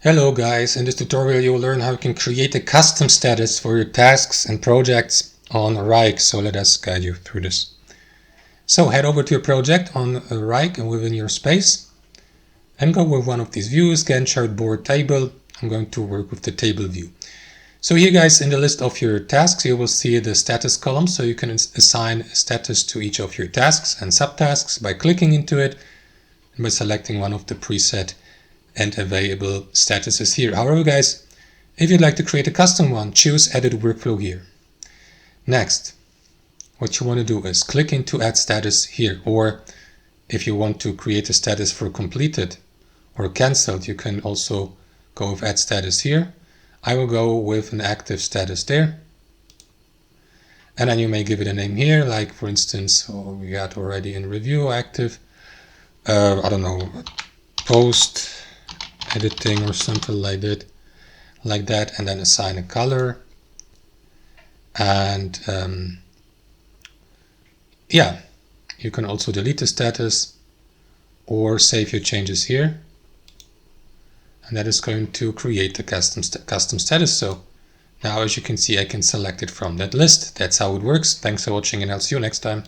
Hello guys, in this tutorial you will learn how you can create a custom status for your tasks and projects on Wrike. So let us guide you through this. So head over to your project on Wrike and within your space and go with one of these views, Gantt chart, board, table. I'm going to work with the table view. So here guys, in the list of your tasks you will see the status column, so you can assign a status to each of your tasks and subtasks by clicking into it and by selecting one of the preset and available statuses here. However guys, if you'd like to create a custom one, choose edit workflow here. Next, what you want to do is click into add status here, or if you want to create a status for completed or cancelled, you can also go with add status here. I will go with an active status there, and then you may give it a name here, like for instance, we got already in review active, I don't know, post editing or something like that, and then assign a color. And yeah, you can also delete the status or save your changes here, and that is going to create the custom status. So now, as you can see, I can select it from that list. That's how it works. Thanks for watching, and I'll see you next time.